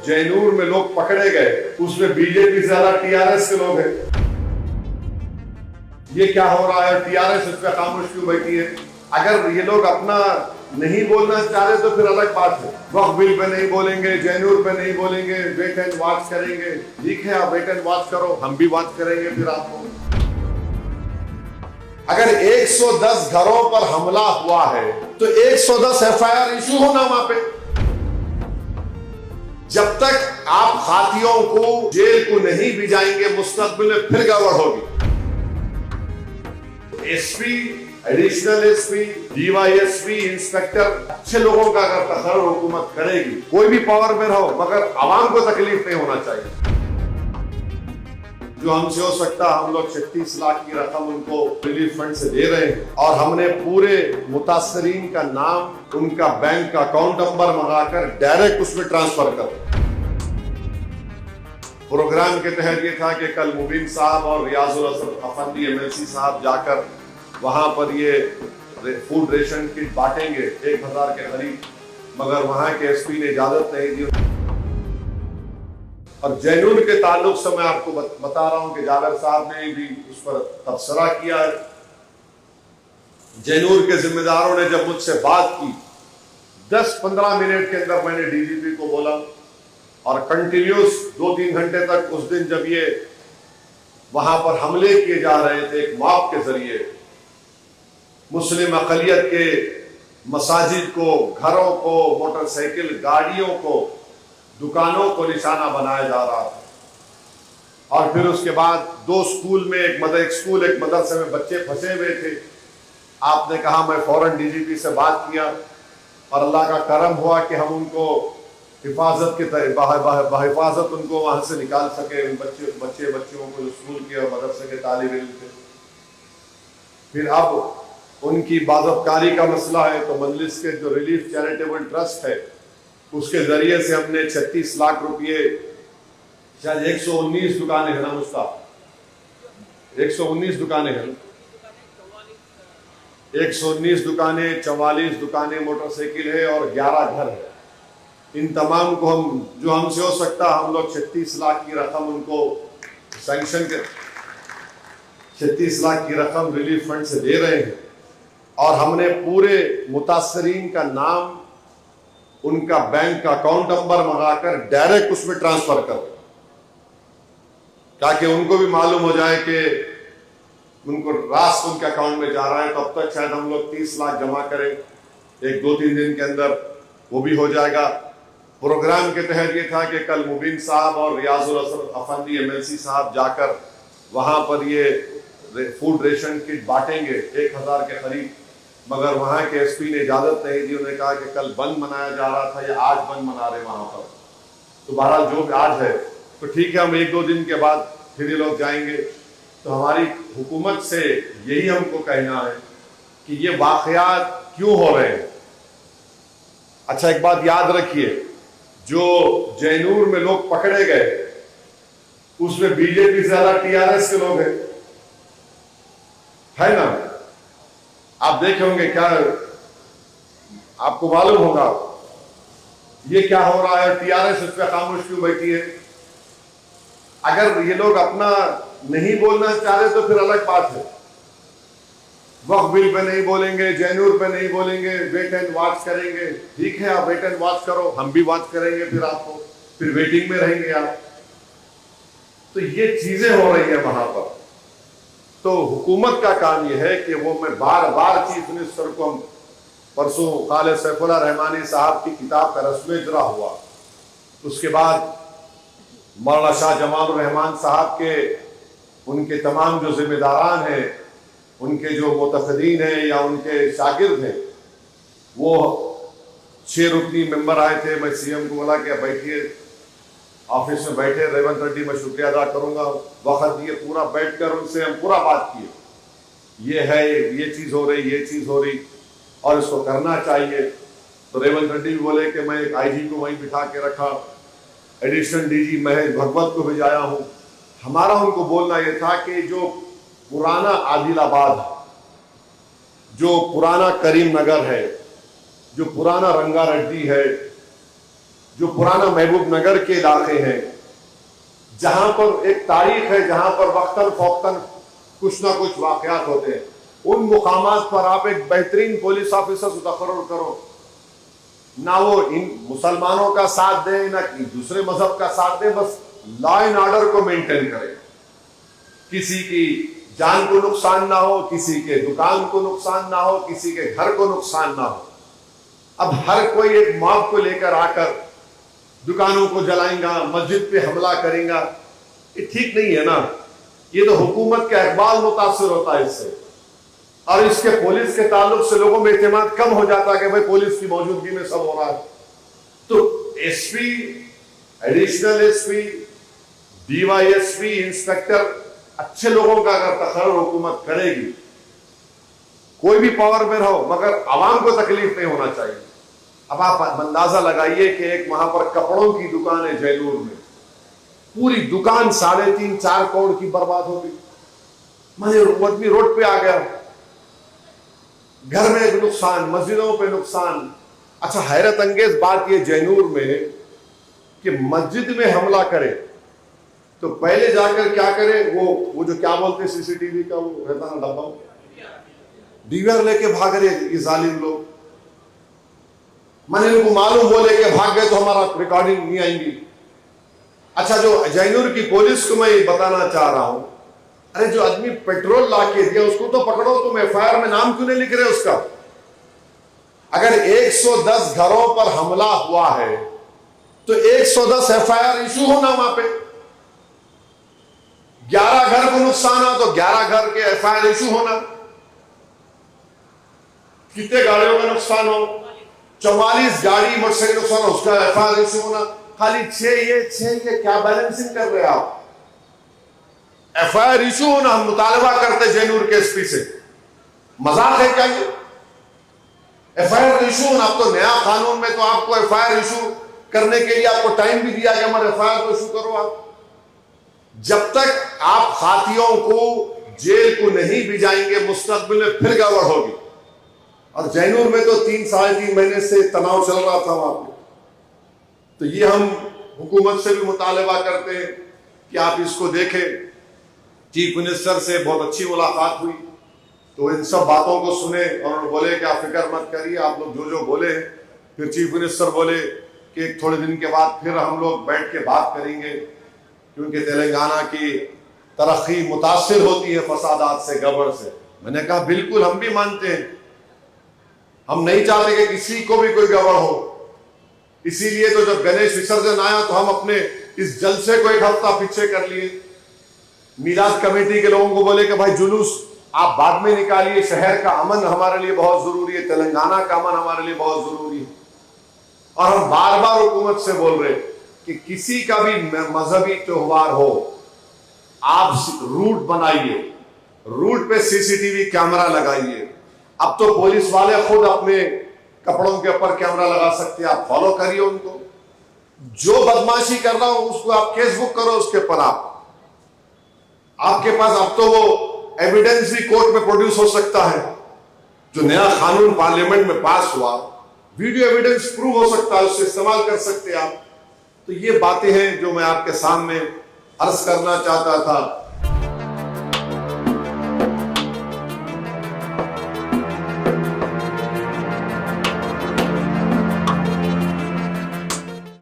जैनूर में लोग पकड़े गए उसमें बीजेपी से ज्यादा टीआरएस के लोग हैं। ये क्या हो रहा है? टीआरएस इस पे खामोश क्यों बैठी है? अगर ये लोग अपना नहीं बोलना चाह रहे तो फिर अलग बात है। वक्फ बिल पे नहीं बोलेंगे, जैनूर पे नहीं बोलेंगे, वेट एंड वॉच करेंगे। ठीक है, आप वेट एंड वॉच करो, हम भी वॉच करेंगे फिर आपको। अगर 110 घरों पर हमला हुआ है तो 110 एफआईआर इशू होना वहां पे। जब तक आप हाथियों को जेल को नहीं भिजाएंगे, मुस्तकबिल में फिर गड़बड़ होगी। SP, additional SP, DYSP, inspector, अच्छे लोगों का अगर तकर्र हुकूमत करेगी, कोई भी पावर में रहो, मगर आवाम को तकलीफ नहीं होना चाहिए। जो हमसे हो सकता, हम लोग 36 लाख की रकम उनको रिलीफ फंड से दे रहे हैं और हमने पूरे मुतासरीन का नाम, उनका बैंक का अकाउंट नंबर मंगाकर डायरेक्ट उसमें ट्रांसफर कर। प्रोग्राम के तहत ये था कि कल मुबीन साहब और रियाजुल असद अफंदी एमएलसी साहब जाकर वहां पर ये फूड रेशन किट बांटेंगे 1000 के करीब, मगर वहां के एसपी ने इजाजत नहीं दी। और जैनूर के ताल्लुक से मैं आपको बता रहा हूं कि जावेद साहब ने भी उस पर तबसरा किया है। जैनूर के जिम्मेदारों ने जब मुझसे बात की, 10-15 मिनट के अंदर मैंने डीजीपी को बोला और कंटिन्यूस 2-3 घंटे तक उस दिन जब ये वहां पर हमले किए जा रहे थे एक मॉब के जरिए, मुस्लिम अक़लियत के मसाजिद को, घरों को, मोटरसाइकिल गाड़ियों को, दुकानों को निशाना बनाया जा रहा था। और फिर उसके बाद 2 स्कूल में, एक मदरसे में बच्चे फंसे हुए थे। आपने कहा, मैं फौरन डीजीपी से बात किया और अल्लाह का करम हुआ कि हम उनको हिफाजत के बहिफाजत उनको वहां से निकाल सके। उन बच्चियों को स्कूल के और मदरसे के तालिब इल्म थे। फिर अब उनकी बाज़ाब्तारी का मसला है तो मजलिस के जो रिलीफ चैरिटेबल ट्रस्ट है उसके जरिए से हमने 36 लाख रुपये, शायद 119 दुकानें हैं ना मुस्ताफ, 119 दुकानें हैं, 119 दुकानें, 44 दुकानें, मोटरसाइकिल है और 11 घर है। इन तमाम को हम, जो हमसे हो सकता, हम लोग 36 लाख की रकम उनको सैंक्शन के 36 लाख की रकम रिलीफ फंड से दे रहे हैं और हमने पूरे मुतासरीन का नाम, उनका बैंक का अकाउंट नंबर मंगाकर डायरेक्ट उसमें ट्रांसफर कर, ताकि उनको भी मालूम हो जाए कि उनको रास्त उनके अकाउंट में जा रहा है। तब तक शायद हम लोग 30 लाख जमा करें, एक 2-3 दिन के अंदर वो भी हो जाएगा। प्रोग्राम के तहत ये था कि कल मुबीन साहब और रियाजुल असद अफंदी एमएलसी साहब जाकर वहां पर ये फूड रेशन किट बांटेंगे 1000 के करीब, मगर वहां के एसपी ने इजाजत नहीं दी। उन्होंने कहा कि कल बंद मनाया जा रहा था या आज बंद मना रहे वहां पर, तो बहरहाल जो आज है तो ठीक है, हम 1-2 दिन के बाद फिर ये लोग जाएंगे। तो हमारी हुकूमत से यही हमको कहना है कि ये वाकयात क्यों हो रहे हैं। अच्छा, एक बात याद रखिए, जो जैनूर में लोग पकड़े गए उसमें बीजेपी से ज्यादा टीआरएस के लोग हैं, है ना? आप देखे होंगे, क्या आपको मालूम होगा ये क्या हो रहा है? टीआरएस इस पे खामोश क्यों बैठी है? अगर ये लोग अपना नहीं बोलना चाह रहे तो फिर अलग बात है। वक्फ बिल पे नहीं बोलेंगे, जैनूर पे नहीं बोलेंगे, वेट एंड वॉच करेंगे। ठीक है, आप वेट एंड वॉच करो, हम भी वॉच करेंगे फिर आपको, फिर वेटिंग में रहेंगे आप। तो ये चीजें हो रही है वहां पर। तो हुकूमत का काम यह है कि वो, मैं बार बार चीफ मिनिस्टर को, हम परसों खालिद सैफुल्लाह रहमानी साहब की किताब का रस्म इजरा हुआ, उसके बाद मौलाना शाह जमाल रहमान साहब के, उनके तमाम जो जिम्मेदारान हैं, उनके जो मुतफदीन हैं या उनके शागिर्द हैं, वो 6 रुकनी मेंबर आए थे। मैं सीएम को बोला कि बैठिए, ऑफिस में बैठे। रेवंत रेड्डी, मैं शुक्रिया अदा करूंगा, वक्त दिए, पूरा बैठकर उनसे हम पूरा बात किए, ये है, ये चीज हो रही, ये चीज हो रही और इसको करना चाहिए। तो रेवंत रेड्डी भी बोले कि मैं एक आईजी को वहीं बिठा के रखा, एडिशनल डीजी महेश भगवत को भेजाया हूँ। हमारा उनको बोलना यह था कि जो पुराना आदिलाबाद है, जो पुराना करीम नगर है, जो पुराना रंगारेड्डी है, जो पुराना महबूब नगर के इलाके हैं, जहां पर एक तारीख है, जहां पर वक्तन फौक्तन कुछ ना कुछ वाकयात होते हैं, उन मुकामात पर आप एक बेहतरीन पुलिस ऑफिसर तकर्रुर करो। ना वो इन मुसलमानों का साथ दे, ना दूसरे मजहब का साथ दे, बस लॉ एंड ऑर्डर को मेंटेन करे, किसी की जान को नुकसान ना हो, किसी के दुकान को नुकसान ना हो, किसी के घर को नुकसान ना हो। अब हर कोई एक मॉब को लेकर आकर दुकानों को जलाएगा, मस्जिद पे हमला करेगा, ये ठीक नहीं है ना। ये तो हुकूमत का इकबाल मुतासिर होता है इससे, और इसके पुलिस के ताल्लुक से लोगों में एतमाद कम हो जाता है कि भाई पुलिस की मौजूदगी में सब हो रहा है। तो SP, additional SP, DYSP, inspector, अच्छे लोगों का अगर तकर्रुर हुकूमत करेगी, कोई भी पावर में रहो, मगर आवाम को तकलीफ नहीं होना चाहिए। अब आप अंदाजा लगाइए कि एक वहां पर कपड़ों की दुकान है जयनूर में, पूरी दुकान 3.5-4 करोड़ की बर्बाद हो गई। माने आदमी रोड पे आ गया, घर में एक नुकसान, मस्जिदों पे नुकसान। अच्छा, हैरत अंगेज बात यह जयनूर में कि मस्जिद में हमला करे तो पहले जाकर क्या करे, वो जो क्या बोलते हैं सीसीटीवी का वो रहता है डब्बा, डीवीआर लेके भाग रहे ये जालिम लोग। मैंने इनको मालूम, वो लेके भाग गए तो हमारा रिकॉर्डिंग नहीं आएंगी। अच्छा, जो जयनूर की पुलिस को मैं ये बताना चाह रहा हूं, अरे जो आदमी पेट्रोल ला के दिया उसको तो पकड़ो, तुम एफआईआर में नाम क्यों नहीं लिख रहे उसका? अगर 110 घरों पर हमला हुआ है तो 110 एफआईआर इशू होना वहां पे। 11 घर को नुकसान हो तो 11 घर के एफआईआर इशू होना। कितने गाड़ियों का नुकसान हो, 44 गाड़ी मोटरसाइकिल नुकसान हो, उसका एफआईआर इशू होना। खाली 6 ये क्या बैलेंसिंग कर रहे आप? एफआईआर इशू होना, हम मुतालबा करते जयनूर के एसपी से, मजाक है क्या ये? एफआईआर इशू होना। अब तो नया कानून में तो आपको एफआईआर इशू करने के लिए आपको टाइम भी दिया कि हमारे एफआईआर को इशू करो। आप जब तक आप हाथियों को जेल को नहीं भिजाएंगे, मुस्तकबिल में फिर गड़बड़ होगी। और जयनूर में तो 3-3.5 महीने से तनाव चल रहा था वहां पे। तो ये हम हुकूमत से भी मुतालबा करते हैं कि आप इसको देखें। चीफ मिनिस्टर से बहुत अच्छी मुलाकात हुई तो इन सब बातों को सुने और उन्होंने बोले कि आप फिक्र मत करिए, आप लोग जो बोले। फिर चीफ मिनिस्टर बोले कि थोड़े दिन के बाद फिर हम लोग बैठ के बात करेंगे, क्योंकि तेलंगाना की तरक्की मुतासिर होती है फसादात से, गड़बड़ से। मैंने कहा बिल्कुल, हम भी मानते हैं, हम नहीं चाहते कि किसी को भी कोई गड़बड़ हो। इसीलिए तो जब गणेश विसर्जन आया तो हम अपने इस जलसे को 1 हफ्ता पीछे कर लिए। मीलाद कमेटी के लोगों को बोले कि भाई जुलूस आप बाद में निकालिए, शहर का अमन हमारे लिए बहुत जरूरी है, तेलंगाना का अमन हमारे लिए बहुत जरूरी है। और हम बार बार हुकूमत से बोल रहे कि किसी का भी मजहबी त्योहार हो, आप रूट बनाइए, रूट पे सीसीटीवी कैमरा लगाइए। अब तो पुलिस वाले खुद अपने कपड़ों के ऊपर कैमरा लगा सकते हैं, आप फॉलो करिए उनको। जो बदमाशी कर रहा हो उसको आप केस बुक करो, उसके ऊपर आपके पास अब तो वो एविडेंस भी कोर्ट में प्रोड्यूस हो सकता है। जो नया कानून पार्लियामेंट में पास हुआ, वीडियो एविडेंस प्रूव हो सकता है, उससे इस्तेमाल कर सकते हैं आप। तो ये बातें हैं जो मैं आपके सामने अर्ज करना चाहता था।